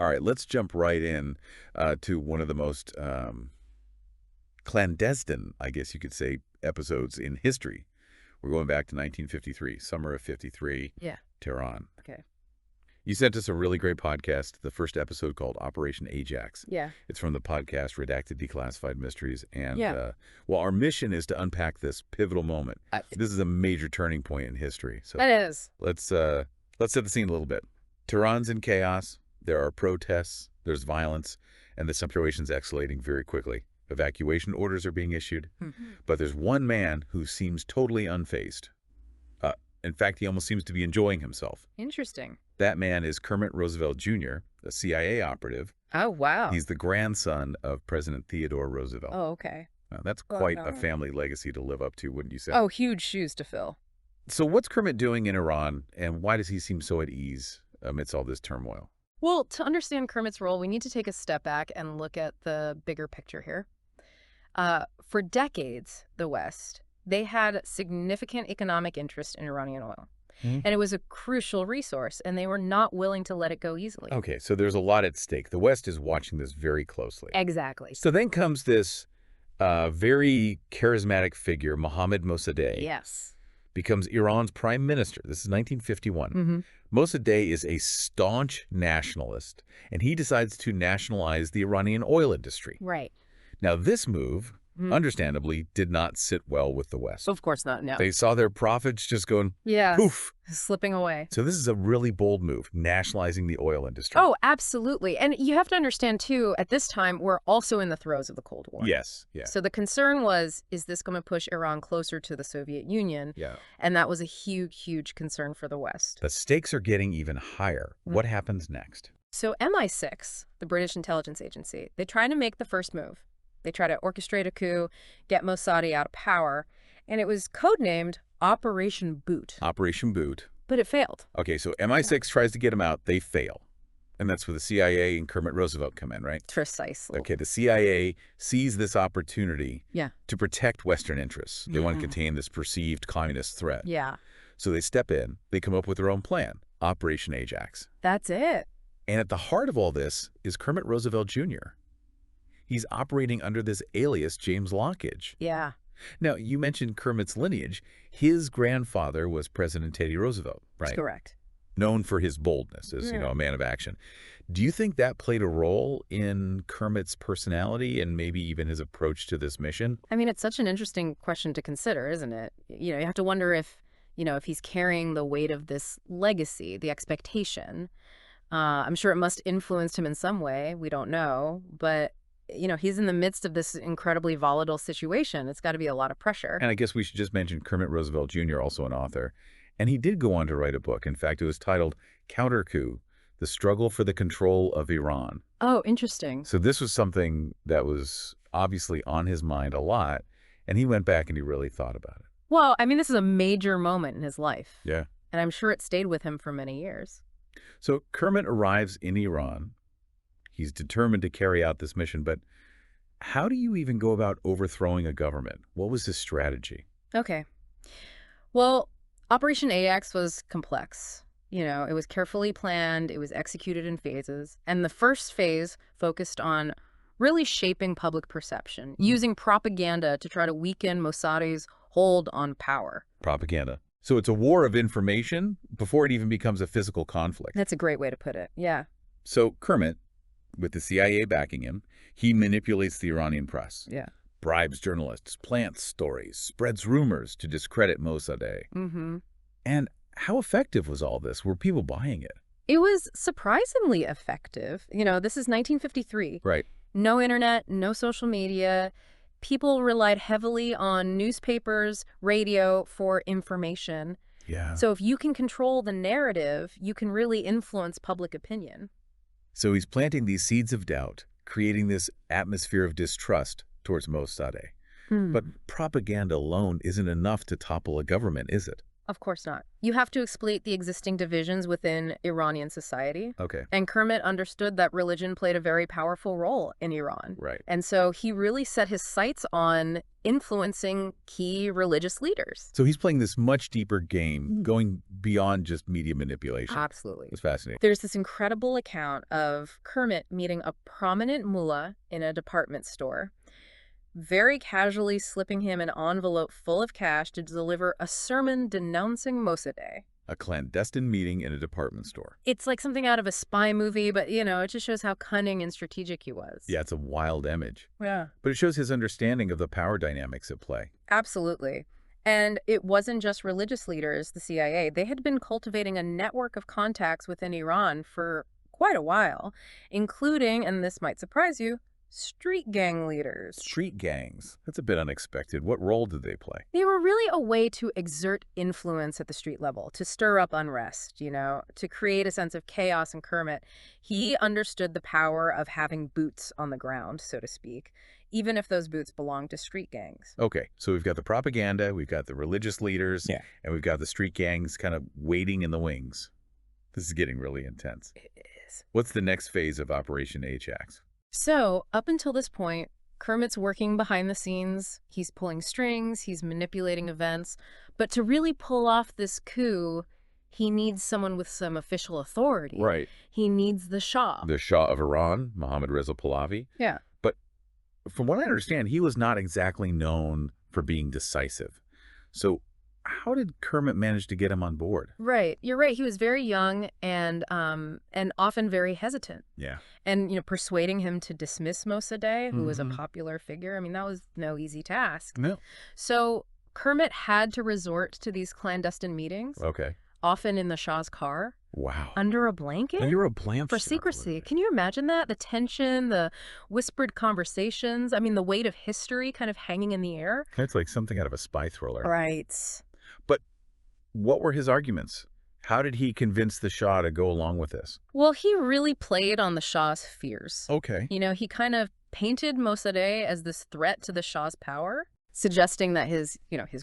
All right, let's jump right in to one of the most clandestine, I guess you could say, episodes in history. We're going back to 1953, summer of 53, Yeah. Tehran. Okay. You sent us a really great podcast, the first episode called Operation Ajax. Yeah. It's from the podcast Redacted Declassified Mysteries. And, Yeah. well, our mission is to unpack this pivotal moment. I- This is a major turning point in history. So That is. let's set the scene a little bit. Tehran's in chaos. There are protests. There's violence. And the situation's escalating very quickly. Evacuation orders are being issued. But there's one man who seems totally unfazed. In fact, he almost seems to be enjoying himself. Interesting. That man is Kermit Roosevelt Jr., a CIA operative. Oh, wow. He's the grandson of President Theodore Roosevelt. Oh, okay. That's quite a family legacy to live up to, wouldn't you say? Oh, huge shoes to fill. So what's Kermit doing in Iran, and why does he seem so at ease amidst all this turmoil? Well, to understand Kermit's role, we need to take a step back and look at the bigger picture here. For decades, the West, they had significant economic interest in Iranian oil. And it was a crucial resource, and they were not willing to let it go easily. Okay, so there's a lot at stake. The West is watching this very closely. Exactly. So then comes this very charismatic figure, Mohammad Mossadegh. Yes. Becomes Iran's prime minister. This is 1951. Mossadegh is a staunch nationalist, and he decides to nationalize the Iranian oil industry. Right. Now, this move, understandably, did not sit well with the West. Of course not, no. They saw their profits just going Yeah. poof. Slipping away. So this is a really bold move, nationalizing the oil industry. Oh, absolutely. And you have to understand, too, at this time, we're also in the throes of the Cold War. Yes, yeah. So the concern was, is this going to push Iran closer to the Soviet Union? Yeah. And that was a huge, huge concern for the West. The stakes are getting even higher. What happens next? So MI6, the British intelligence agency, they try to make the first move. They try to orchestrate a coup, get Mossadegh out of power, and it was codenamed Operation Boot. Operation Boot. But it failed. Okay, so MI6 tries to get him out. They fail. And that's where the CIA and Kermit Roosevelt come in, right? Precisely. Okay, the CIA sees this opportunity Yeah. to protect Western interests. They want to contain this perceived communist threat. Yeah. So they step in. They come up with their own plan, Operation Ajax. That's it. And at the heart of all this is Kermit Roosevelt Jr. He's operating under this alias, James Lockridge. Yeah. Now, you mentioned Kermit's lineage. His grandfather was President Teddy Roosevelt, right? That's correct. Known for his boldness as, a man of action. Do you think that played a role in Kermit's personality and maybe even his approach to this mission? I mean, it's such an interesting question to consider, isn't it? You have to wonder if, if he's carrying the weight of this legacy, the expectation. I'm sure it must influenced him in some way. We don't know. But he's in the midst of this incredibly volatile situation. It's got to be a lot of pressure. And I guess we should just mention Kermit Roosevelt Jr., also an author. And he did go on to write a book. In fact, it was titled Counter-Coup, The Struggle for the Control of Iran. Oh, interesting. So this was something that was obviously on his mind a lot. And he went back and he really thought about it. Well, I mean, this is a major moment in his life. Yeah. And I'm sure it stayed with him for many years. So Kermit arrives in Iran. He's determined to carry out this mission, but how do you even go about overthrowing a government? What was his strategy? Okay. Well, Operation Ajax was complex. It was carefully planned. It was executed in phases. And the first phase focused on really shaping public perception, using propaganda to try to weaken Mossadegh's hold on power. Propaganda. So it's a war of information before it even becomes a physical conflict. That's a great way to put it. Yeah. So Kermit, with the CIA backing him, he manipulates the Iranian press. Yeah. Bribes journalists, plants stories, spreads rumors to discredit Mossadegh. And how effective was all this? Were people buying it? It was surprisingly effective. This is 1953. Right. No internet, no social media. People relied heavily on newspapers, radio for information. Yeah. So if you can control the narrative, you can really influence public opinion. So he's planting these seeds of doubt, creating this atmosphere of distrust towards Mossadegh. But propaganda alone isn't enough to topple a government, is it? Of course not. You have to exploit the existing divisions within Iranian society. Okay. And Kermit understood that religion played a very powerful role in Iran. Right. And so he really set his sights on influencing key religious leaders. So he's playing this much deeper game, going beyond just media manipulation. Absolutely. It's fascinating. There's this incredible account of Kermit meeting a prominent mullah in a department store, very casually slipping him an envelope full of cash to deliver a sermon denouncing Mossadegh. A clandestine meeting in a department store. It's like something out of a spy movie, but, it just shows how cunning and strategic he was. Yeah, it's a wild image. Yeah. But it shows his understanding of the power dynamics at play. Absolutely. And it wasn't just religious leaders, the CIA. They had been cultivating a network of contacts within Iran for quite a while, including, and this might surprise you, street gang leaders. Street gangs. That's a bit unexpected. What role did they play? They were really a way to exert influence at the street level, to stir up unrest, to create a sense of chaos. And Kermit, he understood the power of having boots on the ground, so to speak, even if those boots belonged to street gangs. Okay, so we've got the propaganda, we've got the religious leaders, and we've got the street gangs kind of waiting in the wings. This is getting really intense. It is. What's the next phase of Operation Ajax? So, up until this point, Kermit's working behind the scenes. He's pulling strings, he's manipulating events. But to really pull off this coup, he needs someone with some official authority. Right. He needs the Shah. The Shah of Iran, Mohammad Reza Pahlavi. Yeah. But from what I understand, he was not exactly known for being decisive. So how did Kermit manage to get him on board? Right. You're right. He was very young and often very hesitant. Yeah. And, persuading him to dismiss Mossadegh, who was a Mhm. popular figure, I mean, that was no easy task. No. So Kermit had to resort to these clandestine meetings, Okay. often in the Shah's car, Wow. under a blanket. You're a bland For secrecy. Can you imagine that? The tension, the whispered conversations, I mean, the weight of history kind of hanging in the air. That's like something out of a spy thriller. Right. But what were his arguments? How did he convince the Shah to go along with this? Well, he really played on the Shah's fears. Okay. He kind of painted Mossadegh as this threat to the Shah's power, suggesting that his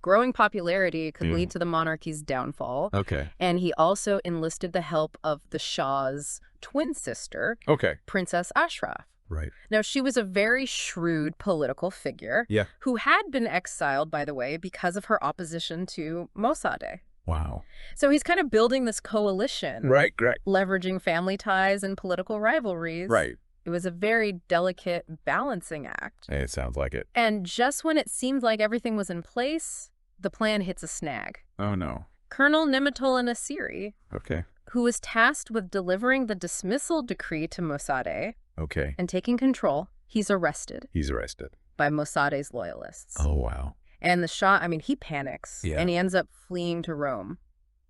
growing popularity could lead to the monarchy's downfall. Okay. And he also enlisted the help of the Shah's twin sister, Okay. Princess Ashraf. Right. Now, she was a very shrewd political figure who had been exiled, by the way, because of her opposition to Mossadegh. Wow. So he's kind of building this coalition, Right. leveraging family ties and political rivalries. Right. It was a very delicate balancing act. It sounds like it. And just when it seemed like everything was in place, the plan hits a snag. Oh, no. Colonel Nimitol Nasiri, Okay. who was tasked with delivering the dismissal decree to Mossadegh Okay. and taking control, he's arrested He's arrested. by Mossadegh's loyalists. Oh, wow. And the Shah, he panics. Yeah. And he ends up fleeing to Rome.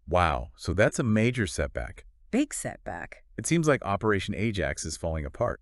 Wow. So that's a major setback. Big setback. It seems like Operation Ajax is falling apart.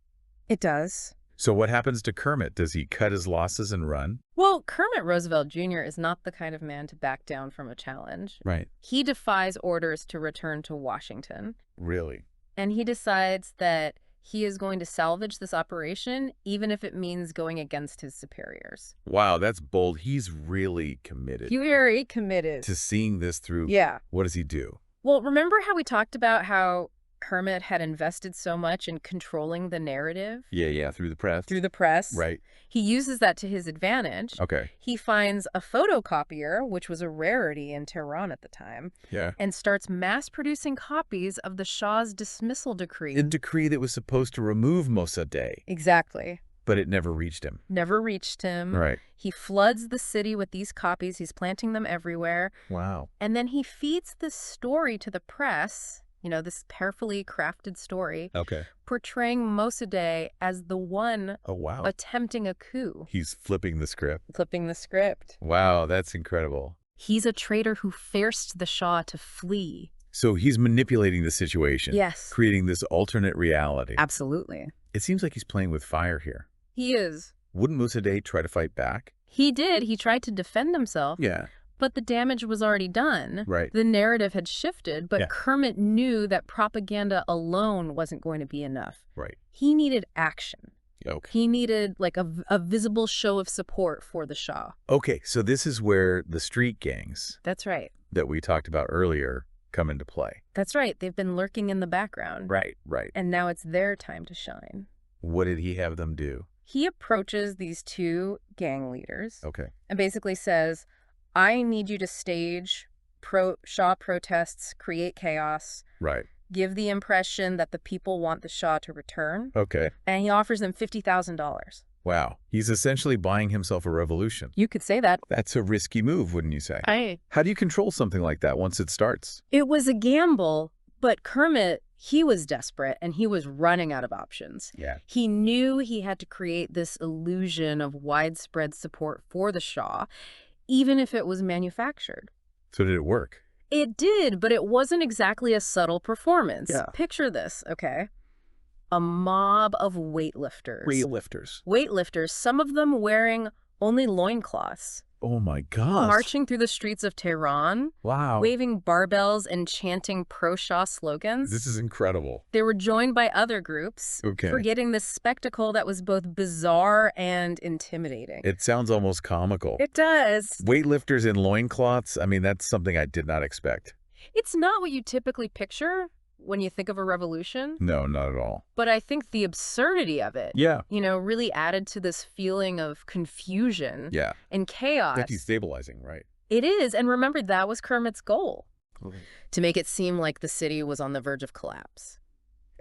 It does. So what happens to Kermit? Does he cut his losses and run? Well, Kermit Roosevelt Jr. is not the kind of man to back down from a challenge. Right. He defies orders to return to Washington. Really? And he decides that he is going to salvage this operation, even if it means going against his superiors. Wow, that's bold. He's really committed Very committed. to seeing this through. Yeah. What does he do? Well, remember how we talked about how Kermit had invested so much in controlling the narrative Yeah, through the press. through the press? Right. He uses that to his advantage. Okay. He finds a photocopier, which was a rarity in Tehran at the time, Yeah. and starts mass-producing copies of the Shah's dismissal decree. A decree that was supposed to remove Mossadegh, Exactly. but it never reached him. Never reached him. Right. He floods the city with these copies. He's planting them everywhere. Wow. And then he feeds this story to the press, this carefully crafted story, Okay. portraying Mossadegh as the one Oh, wow. attempting a coup. He's flipping the script. Flipping the script. Wow, that's incredible. He's a traitor who forced the Shah to flee. So he's manipulating the situation. Yes. Creating this alternate reality. Absolutely. It seems like he's playing with fire here. He is. Wouldn't Mossadegh try to fight back? He did. He tried to defend himself. Yeah. But the damage was already done. Right. The narrative had shifted, but Yeah. Kermit knew that propaganda alone wasn't going to be enough. Right. He needed action. Okay. He needed like a visible show of support for the Shah. Okay, so this is where the street gangs That's right. that we talked about earlier come into play. That's right. They've been lurking in the background. Right. And now it's their time to shine. What did he have them do? He approaches these two gang leaders Okay. and basically says, I need you to stage Shah protests, create chaos, Right. give the impression that the people want the Shah to return. Okay. And he offers them $50,000. Wow. He's essentially buying himself a revolution. You could say that. That's a risky move, wouldn't you say? How do you control something like that once it starts? It was a gamble, but Kermit, he was desperate and he was running out of options. Yeah. He knew he had to create this illusion of widespread support for the Shah, even if it was manufactured. So did it work? It did, but it wasn't exactly a subtle performance. Yeah. Picture this, okay? A mob of weightlifters. Weightlifters, some of them wearing only loincloths. Oh my gosh. Marching through the streets of Tehran, Wow. waving barbells and chanting pro-Shah slogans. This is incredible. They were joined by other groups, Okay. creating this spectacle that was both bizarre and intimidating. It sounds almost comical. It does. Weightlifters in loincloths, I mean, that's something I did not expect. It's not what you typically picture when you think of a revolution, No, not at all. but I think the absurdity of it, Yeah. really added to this feeling of confusion Yeah. and chaos. That's destabilizing, right? It is, and remember, that was Kermit's goal, Okay. to make it seem like the city was on the verge of collapse.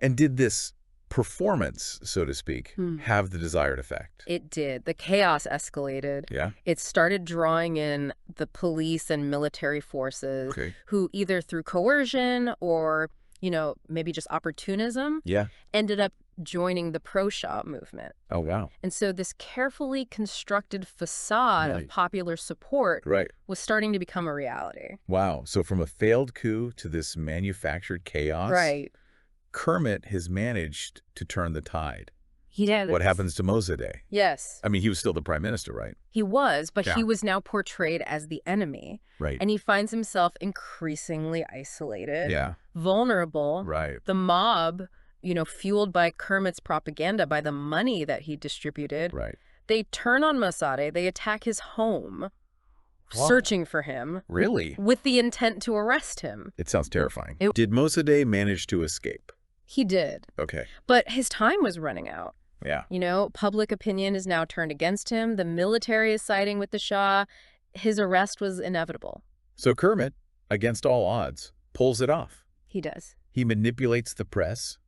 And did this performance, so to speak, have the desired effect? It did. The chaos escalated. Yeah. It started drawing in the police and military forces Okay. who either through coercion or, maybe just opportunism, Yeah. ended up joining the pro-Shah movement. Oh, wow. And so this carefully constructed facade Right. of popular support Right. was starting to become a reality. Wow. So from a failed coup to this manufactured chaos, Right. Kermit has managed to turn the tide. He did. What happens to Mossadegh? Yes. I mean, he was still the prime minister, right? He was, but Yeah. he was now portrayed as the enemy. Right. And he finds himself increasingly isolated, Yeah. vulnerable. Right. The mob, fueled by Kermit's propaganda, by the money that he distributed, Right. they turn on Mossadegh, they attack his home, Wow. searching for him, Really? with the intent to arrest him. It sounds terrifying. It- Did Mossadegh manage to escape? He did. Okay. But his time was running out. Yeah. Public opinion is now turned against him. The military is siding with the Shah. His arrest was inevitable. So Kermit, against all odds, pulls it off. He does. He manipulates the press,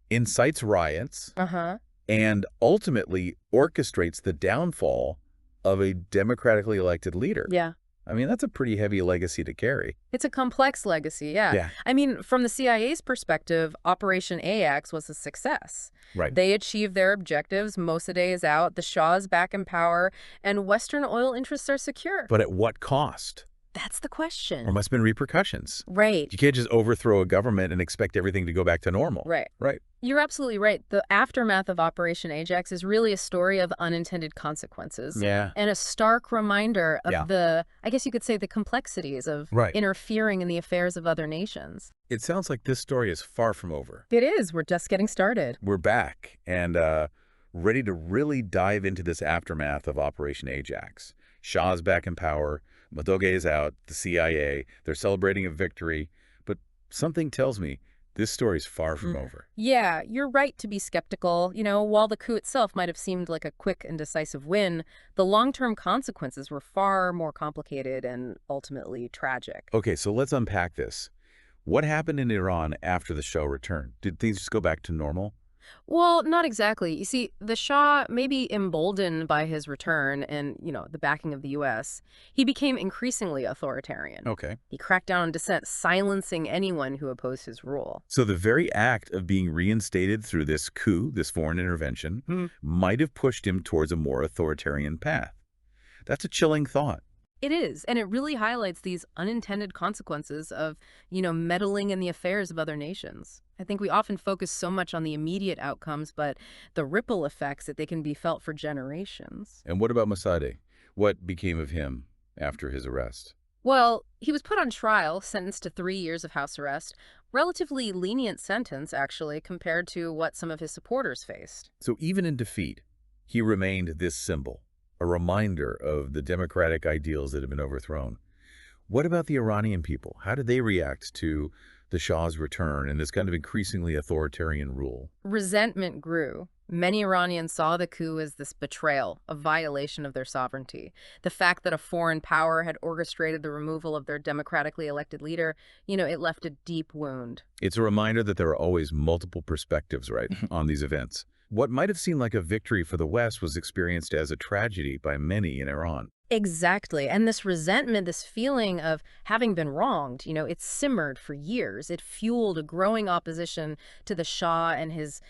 incites riots, Uh-huh. and ultimately orchestrates the downfall of a democratically elected leader. Yeah. I mean, that's a pretty heavy legacy to carry. It's a complex legacy, yeah. Yeah. I mean, from the CIA's perspective, Operation Ajax was a success. Right. They achieved their objectives. Mossadegh is out, the Shah is back in power, and Western oil interests are secure. But at what cost? That's the There question. must have been repercussions. Right. You can't just overthrow a government and expect everything to go back to normal. Right. Right. You're absolutely right. The aftermath of Operation Ajax is really a story of unintended consequences. Yeah. And a stark reminder of Yeah. I guess you could say, the complexities of Right. interfering in the affairs of other nations. It sounds like this story is far from over. It is. We're just getting started. We're back and ready to really dive into this aftermath of Operation Ajax. Shah's back in power. Mossadegh is out. The CIA. They're celebrating a victory. But something tells me this story's far from over. Yeah, you're right to be skeptical. While the coup itself might have seemed like a quick and decisive win, the long-term consequences were far more complicated and ultimately tragic. Okay, so let's unpack this. What happened in Iran after the Shah returned? Did things just go back to normal? Well, not exactly. You see, the Shah, maybe emboldened by his return and, the backing of the U.S., he became increasingly authoritarian. Okay. He cracked down on dissent, silencing anyone who opposed his rule. So the very act of being reinstated through this coup, this foreign intervention, might have pushed him towards a more authoritarian path. That's a chilling thought. It is, and it really highlights these unintended consequences of, meddling in the affairs of other nations. I think we often focus so much on the immediate outcomes, but the ripple effects that they can be felt for generations. And what about Mossadegh? What became of him after his arrest? Well, he was put on trial, sentenced to 3 years of house arrest. Relatively lenient sentence, actually, compared to what some of his supporters faced. So even in defeat, He remained this symbol, a reminder of the democratic ideals that have been overthrown. What about the Iranian people? How did they react to the Shah's return and this kind of increasingly authoritarian rule? Resentment grew. Many Iranians saw the coup as this betrayal, a violation of their sovereignty. The fact that a foreign power had orchestrated the removal of their democratically elected leader, it left a deep wound. It's a reminder that there are always multiple perspectives, right, on these events. What might have seemed like a victory for the West was experienced as a tragedy by many in Iran. Exactly. And this resentment, this feeling of having been wronged, it simmered for years. It fueled a growing opposition to the Shah and his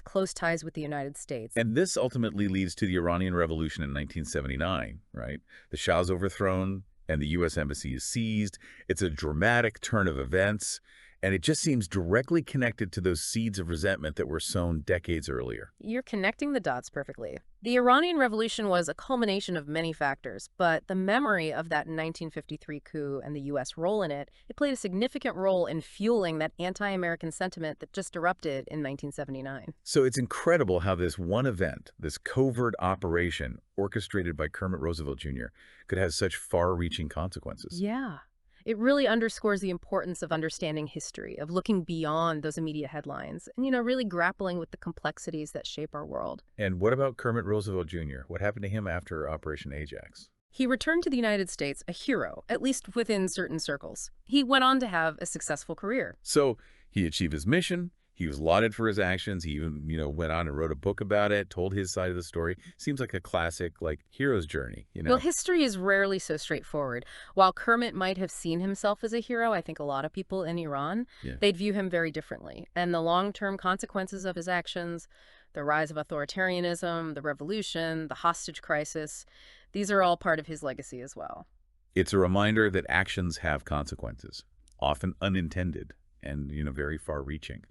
close ties with the United States. And this ultimately leads to the Iranian Revolution in 1979, right? The Shah's overthrown and the U.S. embassy is seized. It's a dramatic turn of events, and it just seems directly connected to those seeds of resentment that were sown decades earlier. You're connecting the dots perfectly. The Iranian Revolution was a culmination of many factors, but the memory of that 1953 coup and the U.S. role in it, it played a significant role in fueling that anti-American sentiment that just erupted in 1979. So it's incredible how this one event, this covert operation orchestrated by Kermit Roosevelt Jr., could have such far-reaching consequences. Yeah. It really underscores the importance of understanding history, of looking beyond those immediate headlines, and, really grappling with the complexities that shape our world. And what about Kermit Roosevelt Jr.? What happened to him after Operation Ajax? He returned to the United States a hero, at least within certain circles. He went on to have a successful career. So he achieved his mission. He was lauded for his actions. He even, went on and wrote a book about it, told his side of the story. Seems like a classic, hero's journey. Well, history is rarely so straightforward. While Kermit might have seen himself as a hero, I think a lot of people in Iran, Yeah. they'd view him very differently. And the long-term consequences of his actions, the rise of authoritarianism, the revolution, the hostage crisis, these are all part of his legacy as well. It's a reminder that actions have consequences, often unintended and, very far-reaching.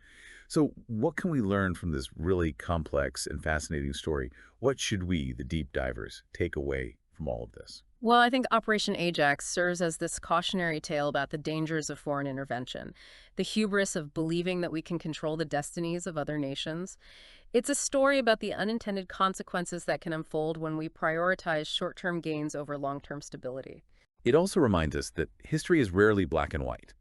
So what can we learn from this really complex and fascinating story? What should we, the deep divers, take away from all of this? Well, I think Operation Ajax serves as this cautionary tale about the dangers of foreign intervention, the hubris of believing that we can control the destinies of other nations. It's a story about the unintended consequences that can unfold when we prioritize short-term gains over long-term stability. It also reminds us that history is rarely black and white.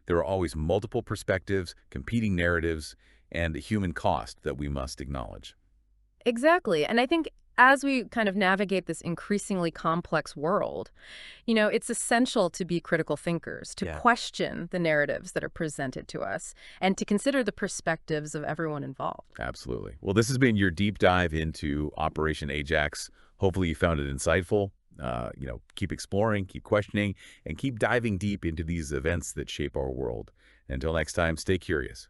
There are always multiple perspectives, competing narratives, and a human cost that we must acknowledge. Exactly. And I think as we kind of navigate this increasingly complex world, it's essential to be critical thinkers, to Yeah. question the narratives that are presented to us, and to consider the perspectives of everyone involved. Absolutely. Well, this has been your deep dive into Operation Ajax. Hopefully you found it insightful. Keep exploring, keep questioning, and keep diving deep into these events that shape our world. Until next time, stay curious.